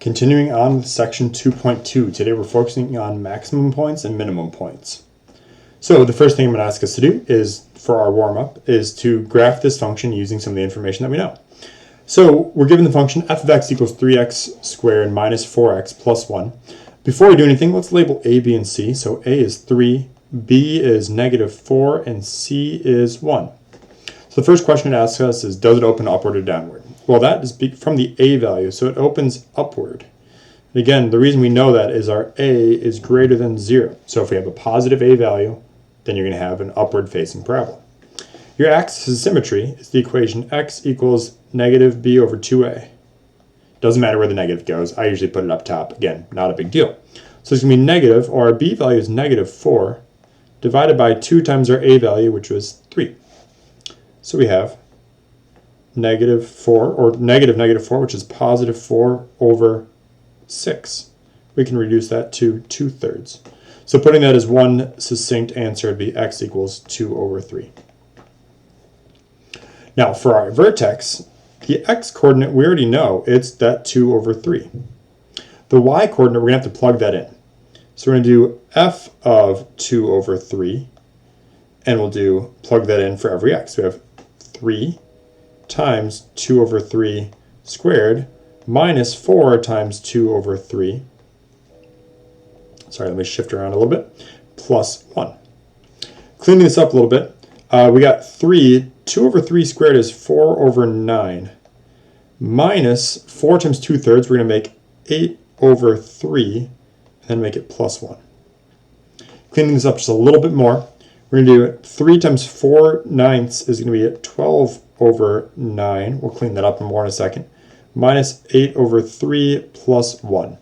Continuing on with section 2.2, today we're focusing on maximum points and minimum points. So the first thing I'm going to ask us to do is, for our warm-up, is to graph this function using some of the information that we know. So we're given the function f of x equals 3x squared minus 4x plus 1. Before we do anything, let's label a, b, and c. So a is 3, b is negative 4, and c is 1. So the first question it asks us is, does it open upward or downward? Well, that is from the a value, so it opens upward. And again, the reason we know that is our a is greater than 0. So if we have a positive a value, then you're going to have an upward facing parabola. Your axis of symmetry is the equation x equals negative b over 2a. Doesn't matter where the negative goes. I usually put it up top. Again, not a big deal. So it's going to be negative, or our b value is negative 4, divided by 2 times our a value, which was 3. So we have negative 4, or negative 4, which is positive 4 over 6. We can reduce that to 2/3. So putting that as one succinct answer would be x equals 2 over 3. Now for our vertex, the x coordinate we already know, it's that 2 over 3. The y coordinate, we're going to have to plug that in. So we're going to do f of 2 over 3, and we'll plug that in for every x. So we have 3 times 2 over 3 squared minus 4 times 2 over 3. Sorry, let me shift around a little bit. Plus 1. Cleaning this up a little bit, we got 3. 2 over 3 squared is 4 over 9. Minus 4 times 2/3, we're going to make 8 over 3, and then make it plus 1. Cleaning this up just a little bit more, we're going to do 3 times 4/9 is going to be 12 over 9. We'll clean that up more in a second. Minus 8 over 3 plus 1.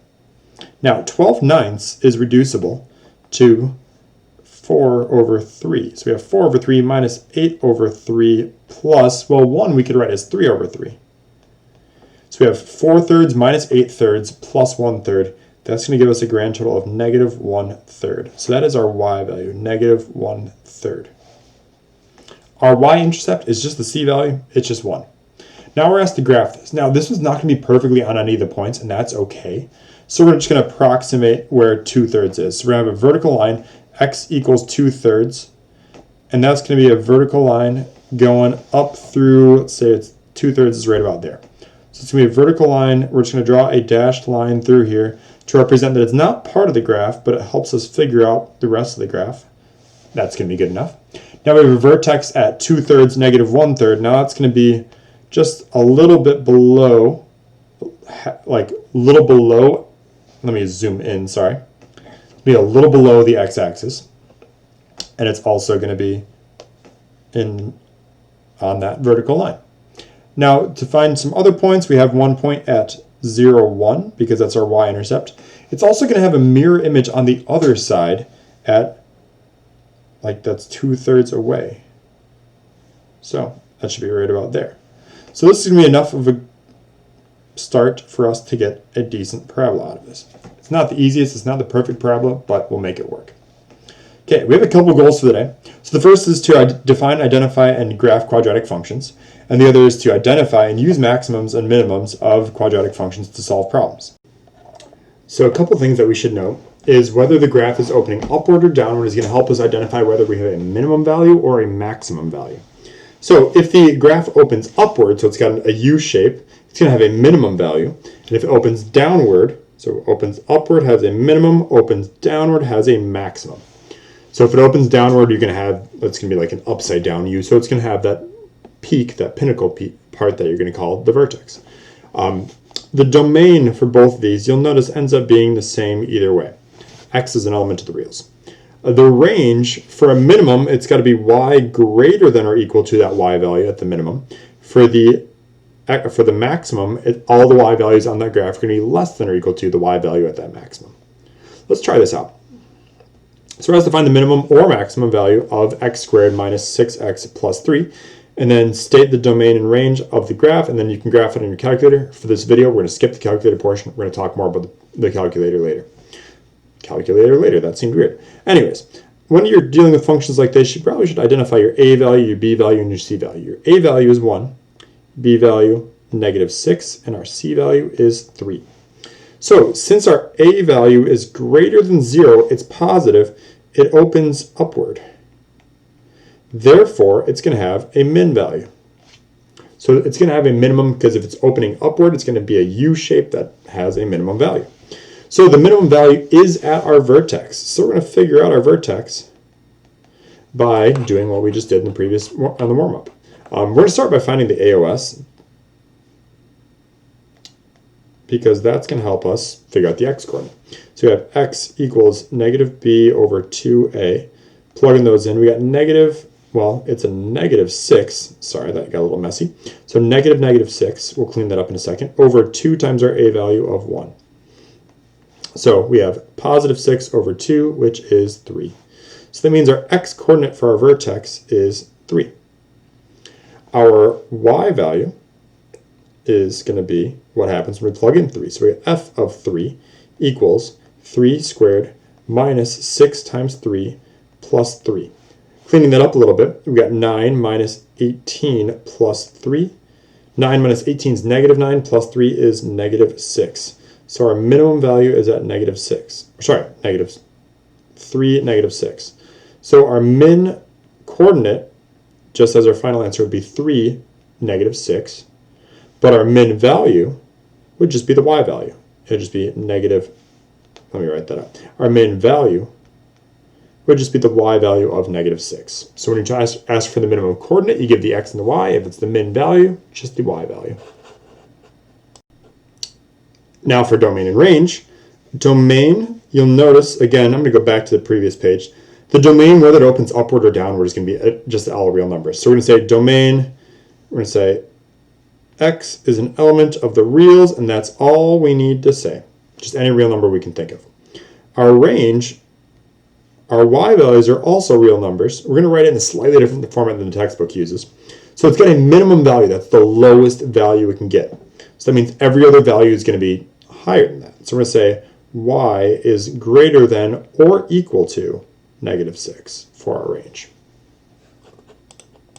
Now, 12/9 is reducible to 4 over 3. So we have 4 over 3 minus 8 over 3 plus, well, 1 we could write as 3 over 3. So we have 4/3 minus 8/3 plus 1/3. That's going to give us a grand total of negative 1/3. So that is our y value, negative 1/3. Our y-intercept is just the c value. It's just 1. Now we're asked to graph this. Now this was not going to be perfectly on any of the points, and that's okay. So we're just going to approximate where 2/3 is. So we're going to have a vertical line, x equals 2/3, and that's going to be a vertical line going up through, let's say it's 2/3 is right about there. So it's going to be a vertical line. We're just going to draw a dashed line through here to represent that it's not part of the graph, but it helps us figure out the rest of the graph. That's going to be good enough. Now we have a vertex at 2/3, negative 1/3. Now that's going to be just a little bit below, like little below, let me zoom in, sorry. Be a little below the x-axis. And it's also going to be on that vertical line. Now to find some other points, we have one point at 0, 1, because that's our y-intercept. It's also going to have a mirror image on the other side at, like, that's 2/3 away. So that should be right about there. So this is going to be enough of a start for us to get a decent parabola out of this. It's not the easiest, it's not the perfect parabola, but we'll make it work. Okay, we have a couple goals for the day. So the first is to define, identify, and graph quadratic functions. And the other is to identify and use maximums and minimums of quadratic functions to solve problems. So a couple things that we should know is whether the graph is opening upward or downward is going to help us identify whether we have a minimum value or a maximum value. So if the graph opens upward, so it's got a U shape, it's going to have a minimum value. And if it opens downward, so it opens upward has a minimum, opens downward has a maximum. So if it opens downward, you're going to have, that's going to be like an upside down U. So it's going to have that peak, that pinnacle peak part that you're going to call the vertex. The domain for both of these, you'll notice, ends up being the same either way. X is an element of the reals. The range, for a minimum, it's got to be y greater than or equal to that y value at the minimum. For the maximum, all the y values on that graph are going to be less than or equal to the y value at that maximum. Let's try this out. So we're asked to find the minimum or maximum value of x squared minus 6x plus 3, and then state the domain and range of the graph, and then you can graph it on your calculator. For this video, we're going to skip the calculator portion. We're going to talk more about the calculator later. That seemed weird. Anyways, when you're dealing with functions like this, you probably should identify your a value, your b value, and your c value. Your a value is 1, b value negative 6, and our c value is 3. So since our a value is greater than 0, it's positive, it opens upward. Therefore, it's going to have a min value. So it's going to have a minimum because if it's opening upward, it's going to be a U shape that has a minimum value. So the minimum value is at our vertex. So we're going to figure out our vertex by doing what we just did in the previous on the warm-up. We're going to start by finding the AOS because that's going to help us figure out the x-coordinate. So we have x equals negative b over 2a. Plugging those in, we got negative, well, it's a negative 6. Sorry, that got a little messy. So negative 6, we'll clean that up in a second, over 2 times our a value of 1. So we have positive 6 over 2, which is 3. So that means our x-coordinate for our vertex is 3. Our y value is going to be what happens when we plug in 3. So we have f of 3 equals 3 squared minus 6 times 3 plus 3. Cleaning that up a little bit, we got 9 minus 18 plus 3. 9 minus 18 is negative 9 plus 3 is negative 6. So our minimum value is at negative 6. Sorry, negative 3, negative 6. So our min coordinate, just as our final answer, would be 3, negative 6. But our min value would just be the y value. It would just be negative, let me write that up. Our min value would just be the y value of negative 6. So when you try to ask for the minimum coordinate, you give the x and the y. If it's the min value, just the y value. Now for domain and range. Domain, you'll notice, again, I'm going to go back to the previous page. The domain, whether it opens upward or downward, is going to be just all real numbers. So we're going to say domain, we're going to say x is an element of the reals, and that's all we need to say. Just any real number we can think of. Our range, our y values are also real numbers. We're going to write it in a slightly different format than the textbook uses. So it's got a minimum value. That's the lowest value we can get. So that means every other value is going to be higher than that. So we're going to say y is greater than or equal to negative 6 for our range.